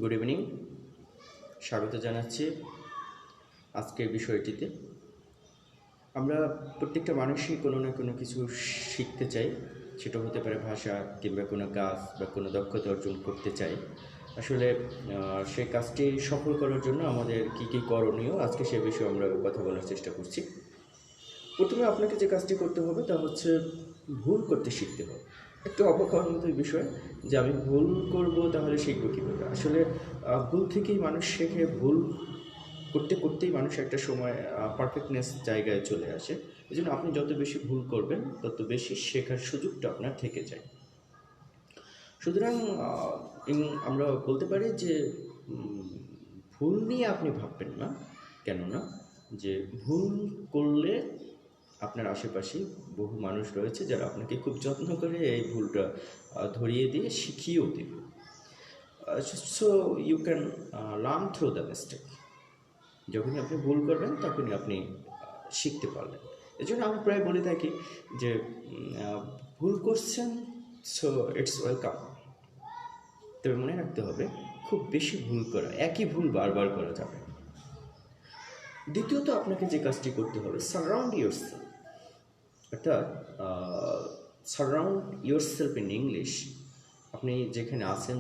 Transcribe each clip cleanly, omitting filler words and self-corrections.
Good evening, স্বাগত জানাচ্ছি আজকের বিষয়টিতে। আমরা প্রত্যেকটা মানুষই কোনো না কোনো কিছু শিখতে চাই, সেটা হতে পারে ভাষা কিংবা কোনো কাজ বা কোনো দক্ষতা অর্জন করতে চাই। আসলে সেই কাজটি সফল করার জন্য আমাদের কী কী করণীয়, আজকে সে বিষয়ে আমরা কথা বলার চেষ্টা করছি। প্রথমে আপনাকে যে কাজটি করতে হবে তা হচ্ছে ভুল করতে শিখতে হবে। একটু অবাক হওয়ার মতো বিষয় যে আমি ভুল করব তাহলে শিখবো কীভাবে। আসলে ভুল থেকেই মানুষ শেখে, ভুল করতে করতেই মানুষ একটা সময় পারফেক্টনেস জায়গায় চলে আসে। এই জন্য আপনি যত বেশি ভুল করবেন তত বেশি শেখার সুযোগটা আপনার থেকে যায়। সুতরাং আমরা বলতে পারি যে ভুল নিয়ে আপনি ভাববেন না, কেননা যে ভুল করলে আপনার আশেপাশে বহু মানুষ রয়েছে যারা আপনাকে খুব যত্ন করে এই ভুলটা ধরিয়ে দিয়ে শিখিয়েও দেবে। So you can learn through the mistake. যখনই আপনি ভুল করবেন তখনই আপনি শিখতে পারবেন। এই জন্য আমি প্রায় বলে থাকি যে ভুল করছেন, সো ইটস ওয়েলকাম। তবে মনে রাখতে হবে খুব বেশি ভুল করা, একই ভুল বারবার করা যাবে। দ্বিতীয়ত আপনাকে যে কাজটি করতে হবে, সারাউন্ড ইয়োরসেলফ, অর্থাৎ সারাউন্ড ইয়োরসেলফ ইন ইংলিশ। আপনি যেখানে আছেন,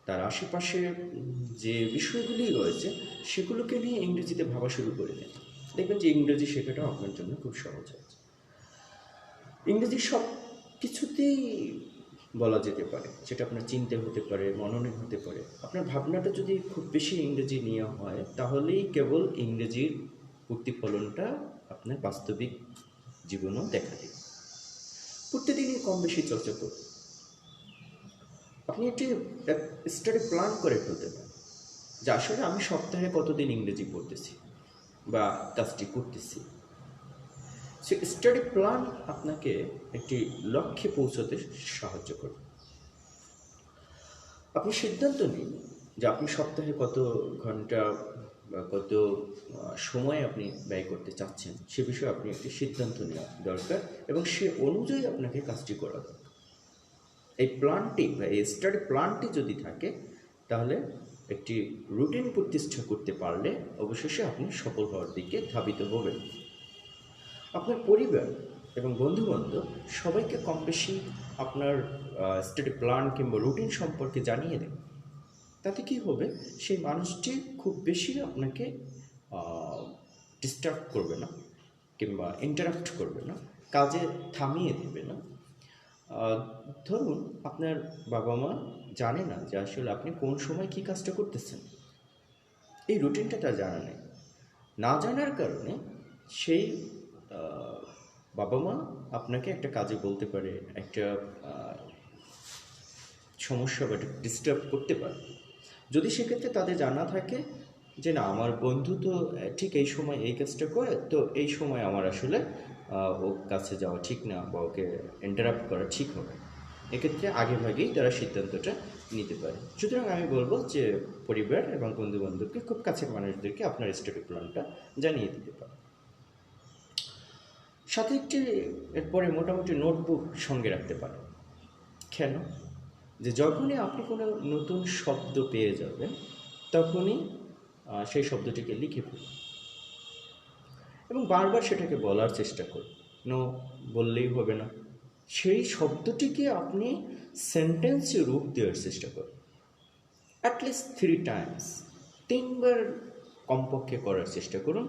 তার আশেপাশে যে বিষয়গুলি রয়েছে সেগুলোকে নিয়ে ইংরেজিতে ভাবা শুরু করে দেন। দেখবেন যে ইংরেজি শেখাটাও আপনার জন্য খুব সহজ হয়েছে। ইংরেজি সব কিছুতেই বলা যেতে পারে, সেটা আপনার চিন্তা হতে পারে, মননে হতে পারে। আপনার ভাবনাটা যদি খুব বেশি ইংরেজি নিয়ে হয় তাহলেই কেবল ইংরেজির প্রতিফলনটা আপনার বাস্তবিক জীবনেও দেখা দেবে। প্রত্যেকদিনই কম বেশি চর্চা করুন। আপনি একটি স্টাডি প্ল্যান করে ফেলতে পারেন যে আসলে আমি সপ্তাহে কতদিন ইংরেজি পড়তেছি বা কাজটি করতেছি। সে স্টাডি প্ল্যান আপনাকে একটি লক্ষ্যে পৌঁছতে সাহায্য করবে। আপনি সিদ্ধান্ত নিন যে আপনি সপ্তাহে কত ঘন্টা বা কত সময় আপনি ব্যয় করতে চাচ্ছেন, সে বিষয়ে আপনি একটি সিদ্ধান্ত নেওয়া দরকার এবং সে অনুযায়ী আপনাকে কাজটি করা দরকার। এই প্ল্যানটি বা এই স্টাডি প্ল্যানটি যদি থাকে তাহলে একটি রুটিন প্রতিষ্ঠা করতে পারলে অবশেষে আপনি সফল হওয়ার দিকে ধাবিত হবেন। আপনার পরিবার এবং বন্ধুবান্ধব সবাইকে কম বেশি আপনার স্টাডি প্ল্যান কিংবা রুটিন সম্পর্কে জানিয়ে দেন। তাতে কী হবে, সেই মানুষটি খুব বেশি আপনাকে ডিস্টার্ব করবে না কিংবা ইন্টারাপ্ট করবে না, কাজে থামিয়ে দেবে না। ধরুন আপনার বাবা মা জানে না যে আসলে আপনি কোন সময় কী কাজটা করতেছেন, এই রুটিনটা তার জানা নেই। না জানার কারণে সেই বাবা মা আপনাকে একটা কাজে বলতে পারে, একটা সমস্যা বা ডিস্টার্ব করতে পারে। যদি সেক্ষেত্রে তাদের জানা থাকে যে না, আমার বন্ধু তো ঠিক এই সময় এই কাজটা করে, তো এই সময় আমার আসলে ওর কাছে যাওয়া ঠিক না বা ওকে ইন্টারাপ্ট করা ঠিক হবে, এক্ষেত্রে আগে ভাগেই তারা সিদ্ধান্তটা নিতে পারে। সুতরাং আমি বলবো যে পরিবার এবং বন্ধুবান্ধবকে, খুব কাছের মানুষদেরকে আপনার স্টাডি প্ল্যানটা জানিয়ে দিতে পারে। সাথে একটি এরপরে মোটামুটি নোটবুক সঙ্গে রাখতে পারেন। কেন? যে যখনই আপনি কোনো নতুন শব্দ পেয়ে যাবেন তখনই সেই শব্দটিকে লিখে ফেলুন এবং বারবার সেটাকে বলার চেষ্টা করুন। বললেই হবে না, সেই শব্দটিকে আপনি সেন্টেন্সে রূপ দেওয়ার চেষ্টা করুন। অ্যাটলিস্ট 3 টাইমস, 3বার কমপক্ষে করার চেষ্টা করুন।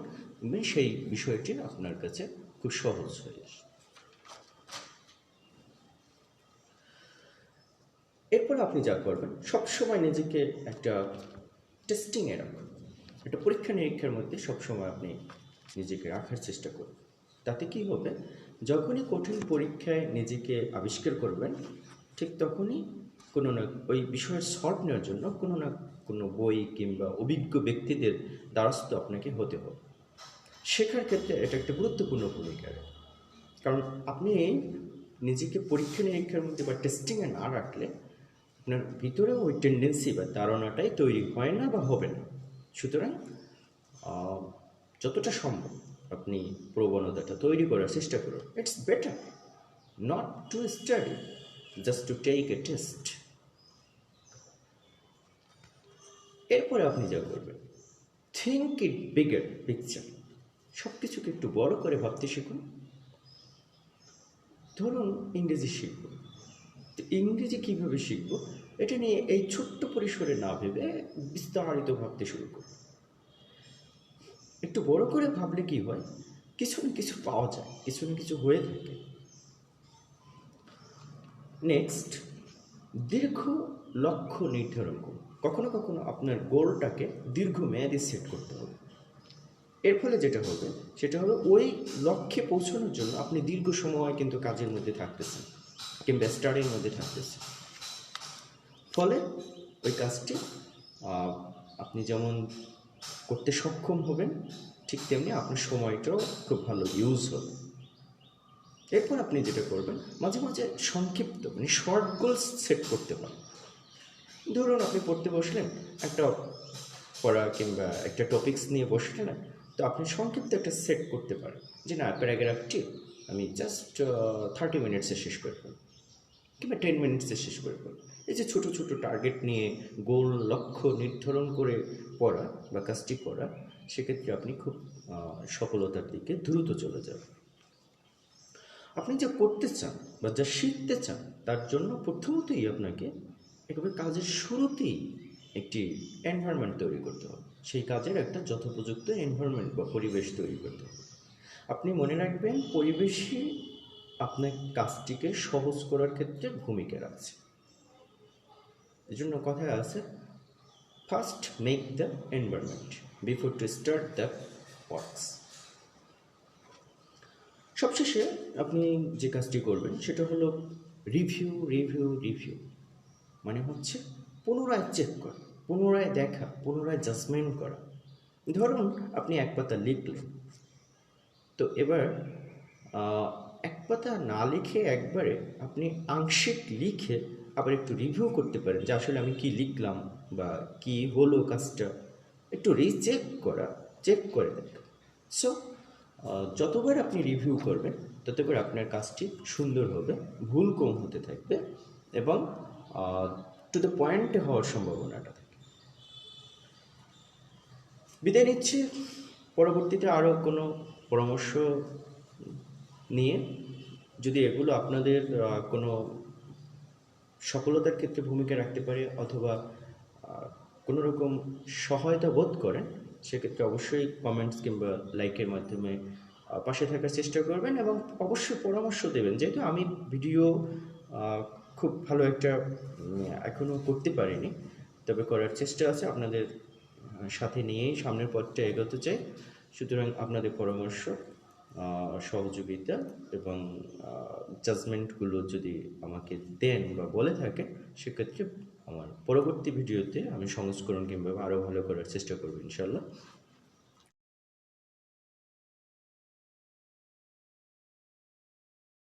সেই বিষয়টি আপনার কাছে খুব সহজ হয়ে আসে। এরপর আপনি যা করবেন, সবসময় নিজেকে একটা টেস্টিংয়ে রাখুন, একটা পরীক্ষা নিরীক্ষার মধ্যে সবসময় আপনি নিজেকে রাখার চেষ্টা করুন। তাতে কি হবে, যখনই কঠিন পরীক্ষায় নিজেকে আবিষ্কার করবেন ঠিক তখনই কোনো না ওই বিষয়ের সলভ নেওয়ার জন্য কোনো না কোনো বই কিংবা অভিজ্ঞ ব্যক্তিদের দ্বারস্থ আপনাকে হতে হবে। শেখার ক্ষেত্রে এটা একটা গুরুত্বপূর্ণ ভূমিকা রাখে, কারণ আপনি নিজেকে পরীক্ষা নিরীক্ষার মধ্যে বা টেস্টিংয়ে না রাখলে আপনার ভিতরে ওই টেন্ডেন্সি বা ধারণাটাই তৈরি হয় না বা হবে না। সুতরাং যতটা সম্ভব আপনি প্রবণতাটা তৈরি করার চেষ্টা করুন। It's better not to study, just to take a test. এরপরে আপনি যা করবেন, থিঙ্ক ইট বিগার পিকচার, সব কিছুকে একটু বড় করে ভাবতে শিখুন। ধরুন ইংরেজি শিখব, তো ইংরেজি কীভাবে শিখব এটা নিয়ে এই ছোট্ট পরিসরে না ভেবে বিস্তারিত ভাবতে শুরু করুন। একটু বড় করে ভাবলে কি হয়, কিছু না কিছু পাওয়া যায়, কিছু না কিছু হয়ে থাকে। নেক্সট, দীর্ঘ লক্ষ্য নির্ধারণ করুন। কখনো কখনো আপনার গোলটাকে দীর্ঘমেয়াদী সেট করতে হবে। এর ফলে যেটা হবে সেটা হলো ওই লক্ষ্যে পৌঁছানোর জন্য আপনি দীর্ঘ সময় কিন্তু কাজের মধ্যে থাকতেছেন কিংবা স্টাডির মধ্যে থাকতেছেন। ফলে ওই কাজটি আপনি যেমন করতে সক্ষম হবেন, ঠিক তেমনি আপনার সময়টাও খুব ভালো ইউজ হবে। এরপর আপনি যেটা করবেন, মাঝে মাঝে সংক্ষিপ্ত মানে শর্ট গোলস সেট করতে পারেন। ধরুন আপনি পড়তে বসলেন, একটা পড়া কিংবা একটা টপিকস নিয়ে বসলেন, তো আপনি সংক্ষিপ্ত একটা সেট করতে পারেন যে না, প্যারাগ্রাফটি আমি জাস্ট 30 মিনিটসে শেষ করে ফেলব কিংবা 10 মিনিটসে শেষ করে ফেলব। এই যে ছোটো ছোটো টার্গেট নিয়ে গোল লক্ষ্য নির্ধারণ করে পড়া বা কাজটি করা, সেক্ষেত্রে আপনি খুব সফলতার দিকে দ্রুত চলে যাবেন। আপনি যা করতে চান বা যা শিখতে চান তার জন্য প্রথমতই আপনাকে একেবারে কাজের শুরুতেই একটি এনভায়রনমেন্ট তৈরি করতে হবে। সেই কাজের একটা যথোপযুক্ত এনভায়রনমেন্ট বা পরিবেশ তৈরি করতে হবে। আপনি মনে রাখবেন, পরিবেশই আপনার কাজটিকে সহজ করার ক্ষেত্রে ভূমিকা রাখছে। এই জন্য কথায় আছে, first make the environment before to start the works. সবশেষে আপনি যে কাজটি করবেন সেটা হলো রিভিউ রিভিউ রিভিউ, মানে হচ্ছে পুনরায় চেক করা, পুনরায় দেখা, পুনরায় জাজমেন্ট করা। ধরুন আপনি এক পাতা লিখলেন, তো এবার এক পাতা না লিখে একবারে আপনি আংশিক লিখে আবার একটু রিভিউ করতে পারেন যে আসলে আমি কি লিখলাম বা কি হলো কাজটা, একটু রিচেক করা, চেক করে দেখা। সো যতবার আপনি রিভিউ করবেন ততবার আপনার কাজটি সুন্দর হবে, ভুল কম হতে থাকবে এবং টু দ্য পয়েন্টে হওয়ার সম্ভাবনাটা থাকে। বিদায় নিচ্ছি, পরবর্তীতে আরও কোনো পরামর্শ নিয়ে। যদি এগুলো আপনাদের কোনো সফলতার ক্ষেত্রে ভূমিকা রাখতে পারে অথবা কোনো রকম সহায়তা বোধ করেন, সেক্ষেত্রে অবশ্যই কমেন্টস কিংবা লাইকের মাধ্যমে পাশে থাকার চেষ্টা করবেন এবং অবশ্যই পরামর্শ দেবেন। যেহেতু আমি ভিডিও খুব ভালো একটা এখনও করতে পারিনি, তবে করার চেষ্টা আছে, আপনাদের সাথে নিয়েই সামনের পথটা এগোতে চাই। সুতরাং আপনাদের পরামর্শ, সহযোগিতা এবং জাজমেন্টগুলো যদি আমাকে দেন বা বলে থাকেন, সেক্ষেত্রে আমার পরবর্তী ভিডিওতে আমি সংস্করণ কিংবা আরও ভালো করার চেষ্টা করব ইনশাআল্লাহ।